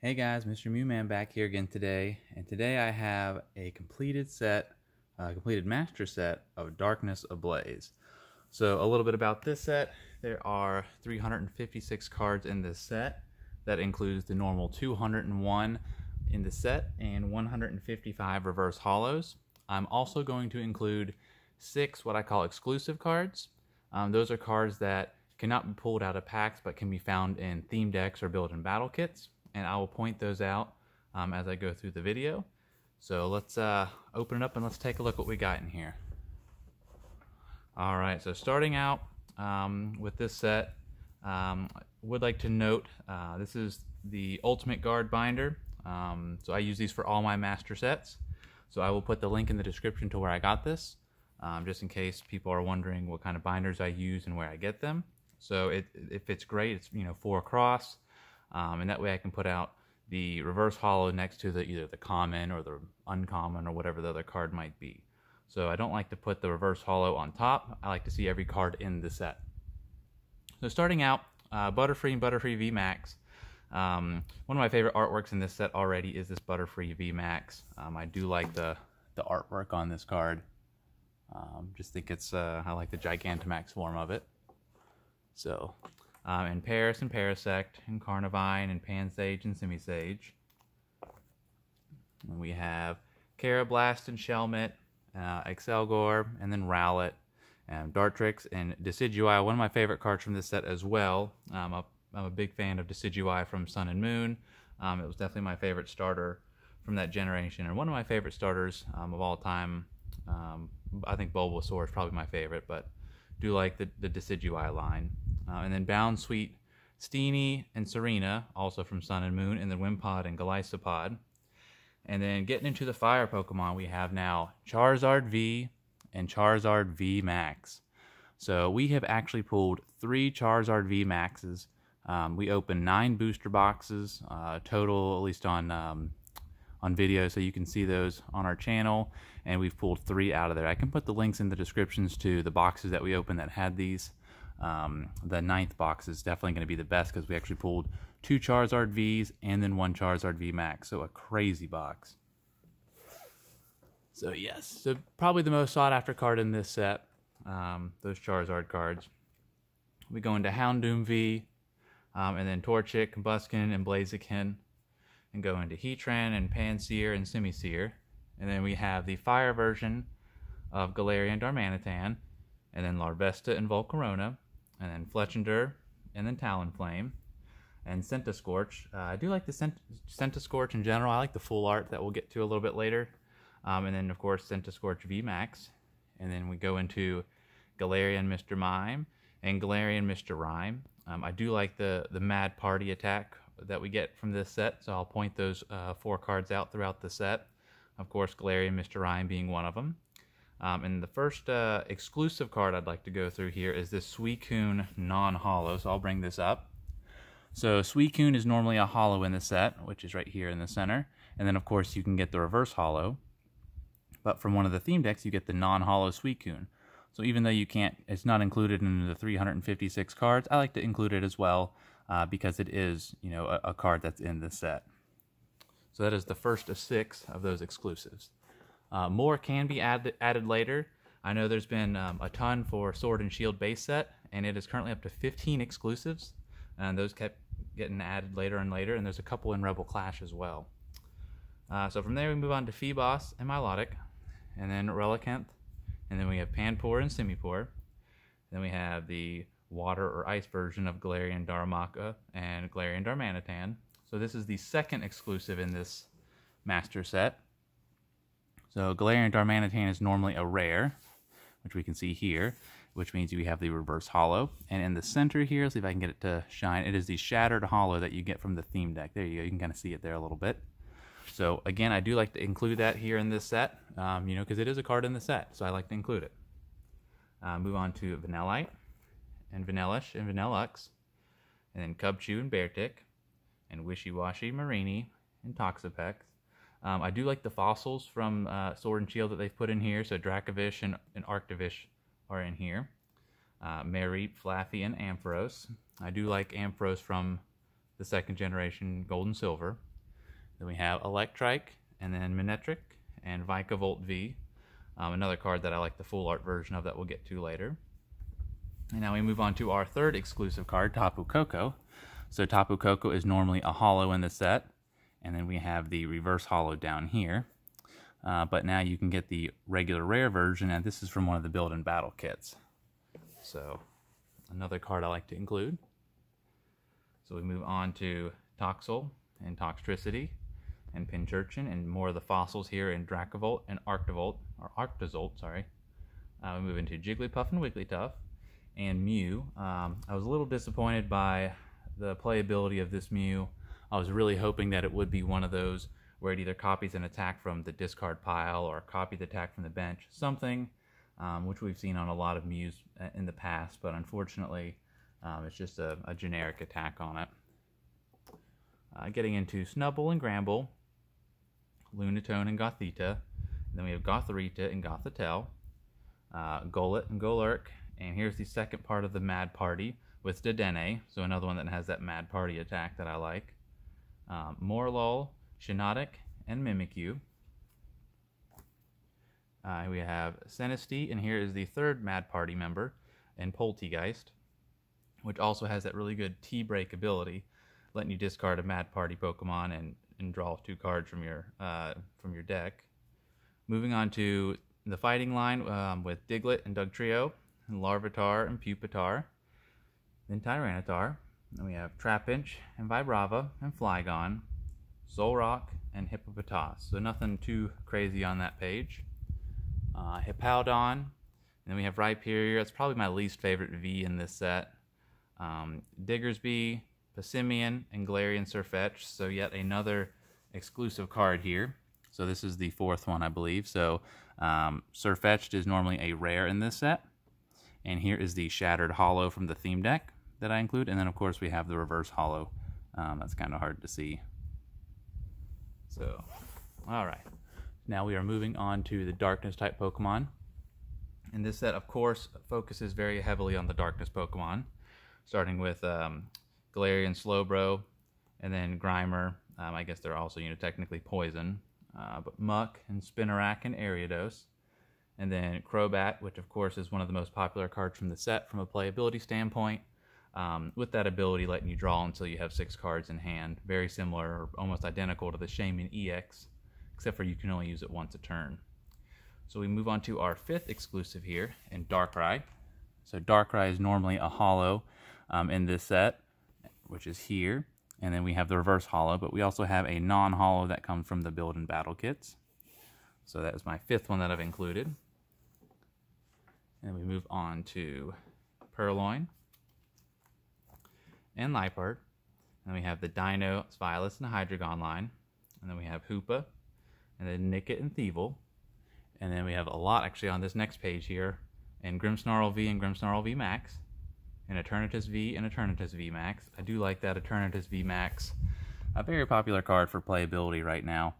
Hey guys, Mr. Mewman back here again today, and today I have a completed master set of Darkness Ablaze. So a little bit about this set. There are 356 cards in this set. That includes the normal 201 in the set and 155 reverse holos. I'm also going to include 6 what I call exclusive cards. Those are cards that cannot be pulled out of packs but can be found in theme decks or built-in battle kits, and I will point those out as I go through the video. So let's open it up and let's take a look what we got in here. Alright, so starting out with this set, would like to note this is the Ultimate Guard binder. So I use these for all my master sets. So I will put the link in the description to where I got this, just in case people are wondering what kind of binders I use and where I get them. So it fits great. It's 4 across, and that way I can put out the reverse holo next to either the common or the uncommon or whatever the other card might be. So I don't like to put the reverse holo on top. I like to see every card in the set. So starting out, Butterfree and Butterfree VMAX. One of my favorite artworks in this set already is this Butterfree VMAX. I do like the artwork on this card. Just think it's, I like the Gigantamax form of it. So, and Paris and Parasect, and Carnivine, and Pansage and Simisage. And we have Carablast and Shelmet, Excelgor, and then Rowlet, and Dartrix, and Decidueye, one of my favorite cards from this set as well. I'm a big fan of Decidueye from Sun and Moon. It was definitely my favorite starter from that generation, and one of my favorite starters of all time. I think Bulbasaur is probably my favorite, but do like the Decidueye line. And then Bounsweet, Steenie, and Serena, also from Sun and Moon, and then Wimpod and Golisopod. And then getting into the fire Pokemon, we have now Charizard V and Charizard V Max. So we have actually pulled 3 Charizard V Maxes. We opened 9 booster boxes total, at least on video, so you can see those on our channel, and we've pulled 3 out of there. I can put the links in the descriptions to the boxes that we opened that had these. The 9th box is definitely going to be the best because we actually pulled 2 Charizard Vs and then 1 Charizard V Max, so a crazy box. So yes, so probably the most sought after card in this set, those Charizard cards. We go into Houndoom V, and then Torchic, Combuskin, and Blaziken, and go into Heatran and Pansear and Simisear. And then we have the fire version of Galarian Darmanitan, and then Larvesta and Volcarona, and then Fletchinder, and then Talonflame, and Centiskorch. I do like the Centiskorch in general. I like the full art that we'll get to a little bit later. And then, of course, Centiskorch VMAX. And then we go into Galarian Mr. Mime and Galarian Mr. Rhyme. I do like the Mad Party attack that we get from this set, so I'll point those 4 cards out throughout the set. Of course, Galarian Mr. Rhyme being one of them. And the first exclusive card I'd like to go through here is this Suicune non-holo, so I'll bring this up. So Suicune is normally a holo in the set, which is right here in the center. And then, of course, you can get the reverse holo. But from one of the theme decks, you get the non-holo Suicune. So even though it's not included in the 356 cards, I like to include it as well because it is, a card that's in this set. So that is the first of 6 of those exclusives. More can be added later. I know there's been a ton for Sword and Shield base set, and it is currently up to 15 exclusives, and those kept getting added later and later, and there's a couple in Rebel Clash as well. So from there we move on to Feebas and Milotic, and then Relicanth, and then we have Panpour and Simipour. Then we have the water or ice version of Galarian Darumaka and Galarian Darmanitan. So this is the second exclusive in this master set. So Galarian Darmanitan is normally a rare, which we can see here, which means we have the reverse holo. And in the center here, let's see if I can get it to shine, it is the shattered holo that you get from the theme deck. There you go, you can kind of see it there a little bit. So again, I do like to include that here in this set, because it is a card in the set, so I like to include it. Move on to Vanillite, and Vanillish, and Vanillux, and then Cubchoo and Beartic, and Wishy-Washy Marini, and Toxapex. I do like the fossils from Sword and Shield that they've put in here, so Dracovish and Arctovish are in here. Mareep, Flaffy, and Ampharos. I do like Ampharos from the second generation Gold and Silver. Then we have Electrike, and then Manectric, and Vikavolt V. Another card that I like the full art version of that we'll get to later. And now we move on to our third exclusive card, Tapu Koko. So Tapu Koko is normally a holo in the set, and then we have the reverse holo down here. But now you can get the regular rare version, and this is from one of the build and battle kits. So another card I like to include. So we move on to Toxel and Toxtricity and Pincurchin and more of the fossils here in Dracavolt and Arctozolt, sorry. We move into Jigglypuff and Wigglytuff and Mew. I was a little disappointed by the playability of this Mew. I was really hoping that it would be one of those where it either copies an attack from the discard pile or copy the attack from the bench, something which we've seen on a lot of Mews in the past, but unfortunately it's just a generic attack on it. Getting into Snubbull and Gramble, Lunatone and Gothita, then we have Gothorita and Gothitelle, Golett and Golurk, and here's the second part of the Mad Party with Dedenne, so another one that has that Mad Party attack that I like. Morlul, Shiinotic, and Mimikyu. We have Sinistea, and here is the third Mad Party member, and Poltegeist, which also has that really good T-break ability, letting you discard a Mad Party Pokemon and draw 2 cards from your deck. Moving on to the fighting line with Diglett and Dugtrio, and Larvitar and Pupitar, then Tyranitar. Then we have Trapinch and Vibrava and Flygon, Solrock and Hippopotas. So nothing too crazy on that page. Hippowdon, and then we have Rhyperior. That's probably my least favorite V in this set. Diggersby, Passimian, and Galarian Sirfetch'd. So yet another exclusive card here. So this is the 4th one, I believe. So Sirfetch'd is normally a rare in this set. And here is the Shattered Holo from the theme deck that I include. And then, of course, we have the reverse holo. That's kind of hard to see. So, all right. Now we are moving on to the Darkness type Pokemon. And this set, of course, focuses very heavily on the Darkness Pokemon, starting with Galarian Slowbro, and then Grimer. I guess they're also, technically poison. But Muck and Spinarak and Ariados. And then Crobat, which of course is one of the most popular cards from the set from a playability standpoint, with that ability letting you draw until you have 6 cards in hand. Very similar or almost identical to the Shaymin EX, except for you can only use it once a turn. So we move on to our 5th exclusive here in Darkrai. So Darkrai is normally a holo in this set, which is here. And then we have the reverse holo, but we also have a non-holo that comes from the build and battle kits. So that is my 5th one that I've included. And we move on to Purloin and Liepard. And we have the Dino, Svilas, and Hydreigon line. And then we have Hoopa, and then Nickit and Thievul. And then we have a lot actually on this next page here, and Grimmsnarl V and Grimmsnarl V Max, and Eternatus V and Eternatus V Max. I do like that Eternatus V Max. A very popular card for playability right now.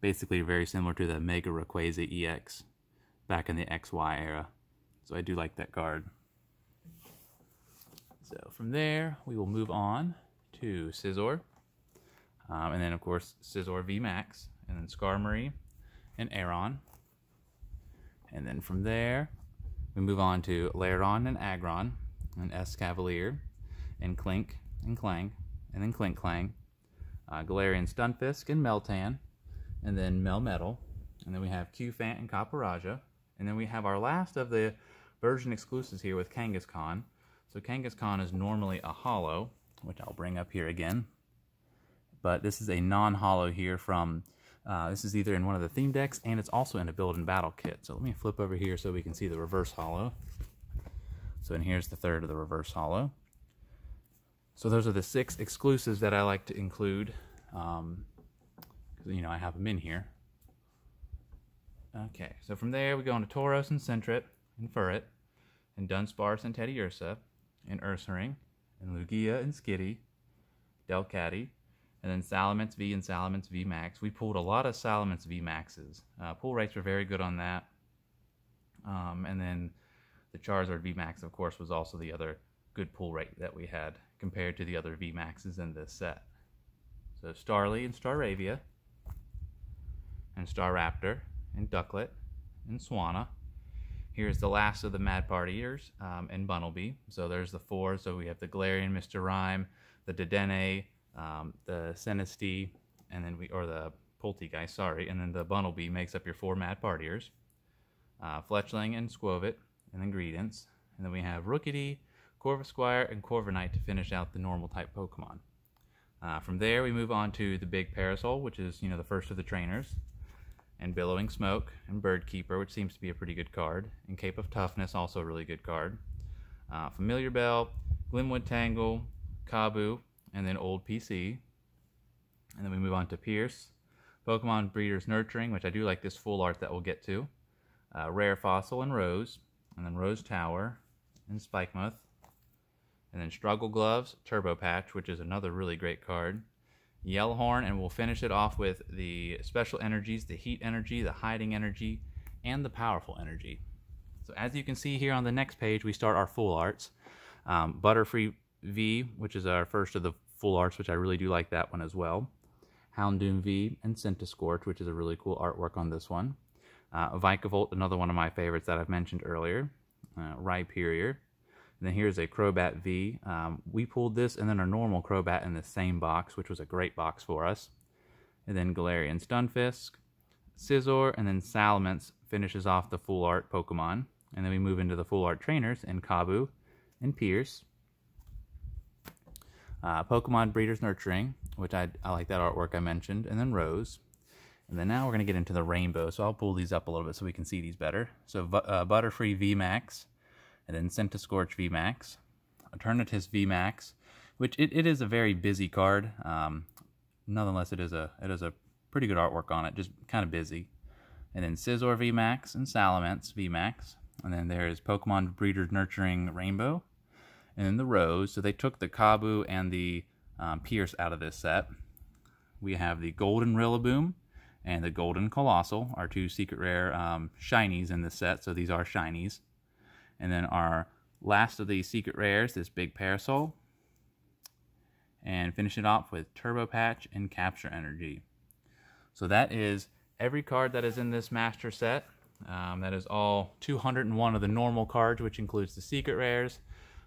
Basically very similar to the Mega Rayquaza EX back in the XY era. So I do like that card. So from there, we will move on to Scizor. And then, of course, Scizor V Max, and then Skarmory and Aron. And then from there, we move on to Lairon and Aggron, and Escavalier, and Clink and Clang, and then Clinkclang, Galarian Stunfisk and Meltan, and then Melmetal, and then we have Cufant and Caporaja, and then we have our last of the version exclusives here with Kangaskhan. So Kangaskhan is normally a holo, which I'll bring up here again, but this is a non-holo here from, this is either in one of the theme decks, and it's also in a build and battle kit. So let me flip over here so we can see the reverse holo. So and here's the third of the reverse holo. So those are the 6 exclusives that I like to include. I have them in here. Okay, so from there we go into Tauros and Sentret and Furret, and Dunsparce and Teddiursa, and Ursaring, and Lugia and Skitty, Delcatty, and then Salamence V and Salamence V Max. We pulled a lot of Salamence V Maxes. Pull rates were very good on that. And then the Charizard V Max, of course, was also the other good pull rate that we had compared to the other V Maxes in this set. So Starly and Staravia, and Staraptor, and Ducklet, and Swanna. Here's the last of the Mad Partiers, and Bunnelby. So there's the 4. So we have the Galarian, Mr. Rime, the Dedenne, the Sinistea, and then or the Poltegeist, sorry, and then the Bunnelby makes up your 4 Mad Partiers. Fletchling and Squovit, and then Greedence. And then we have Rookidee, Corvisquire, and Corviknight to finish out the normal type Pokemon. From there, we move on to the Big Parasol, which is, the first of the trainers, and Billowing Smoke, and Birdkeeper, which seems to be a pretty good card, and Cape of Toughness, also a really good card. Familiar Bell, Glimwood Tangle, Kabu, and then Old PC. And then we move on to Pierce, Pokemon Breeders Nurturing, which I do like this full art that we'll get to. Rare Fossil and Rose, and then Rose Tower, and Spikemuth. And then Struggle Gloves, Turbo Patch, which is another really great card. Yellowhorn, and we'll finish it off with the special energies, the Heat Energy, the Hiding Energy, and the Powerful Energy. So as you can see here on the next page, we start our full arts. Butterfree V, which is our first of the full arts, which I really do like that one as well. Houndoom V, and Centiskorch, which is a really cool artwork on this one. Vikavolt, another one of my favorites that I've mentioned earlier. Rhyperior. And then here's a Crobat V. We pulled this and then a normal Crobat in the same box, which was a great box for us. And then Galarian Stunfisk, Scizor, and then Salamence finishes off the full art Pokemon. And then we move into the full art trainers and Kabu and Pierce. Pokemon Breeders Nurturing, which I like that artwork I mentioned, and then Rose. And then now we're going to get into the Rainbow, so I'll pull these up a little bit so we can see these better. So Butterfree VMAX, and then Centiskorch VMAX, Eternatus VMAX, which it is a very busy card. Nonetheless, it is a pretty good artwork on it, just kind of busy. And then Scizor VMAX and Salamence VMAX. And then there's Pokemon Breeders Nurturing Rainbow, and then the Rose. So they took the Kabu and the Pierce out of this set. We have the Golden Rillaboom and the Golden Colossal, our 2 secret rare shinies in this set, so these are shinies. And then our last of the secret rares, this Big Parasol. And finish it off with Turbo Patch and Capture Energy. So that is every card that is in this master set. That is all 201 of the normal cards, which includes the secret rares,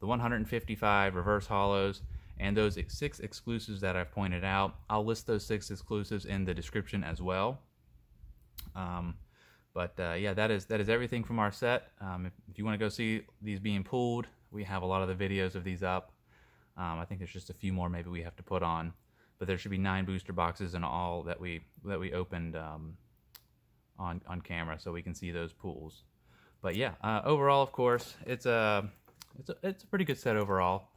the 155 reverse holos, and those 6 exclusives that I've pointed out. I'll list those 6 exclusives in the description as well. Yeah, that is everything from our set. If you want to go see these being pulled, we have a lot of the videos of these up. I think there's just a few more maybe we have to put on, but there should be 9 booster boxes in all that we opened on camera, so we can see those pulls. But yeah, overall, of course, it's a pretty good set overall.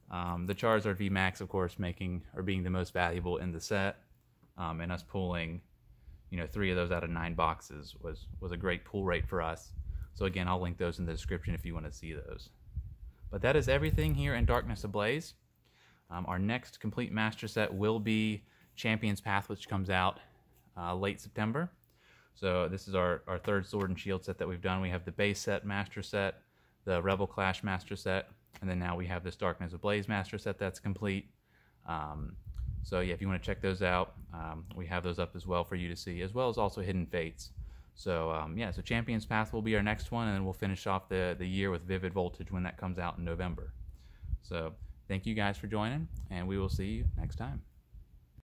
The Charizard VMAX, of course, being the most valuable in the set, and us pulling 3 of those out of 9 boxes was a great pull rate for us. So again, I'll link those in the description if you want to see those. But that is everything here in Darkness Ablaze. Our next complete master set will be Champion's Path, which comes out late September. So this is our 3rd Sword and Shield set that we've done. We have the base set master set, the Rebel Clash master set, and then now we have this Darkness Ablaze master set that's complete. So yeah, if you want to check those out, we have those up as well for you to see, as well as also Hidden Fates. So yeah, so Champion's Path will be our next one, and then we'll finish off the year with Vivid Voltage when that comes out in November. So thank you guys for joining, and we will see you next time.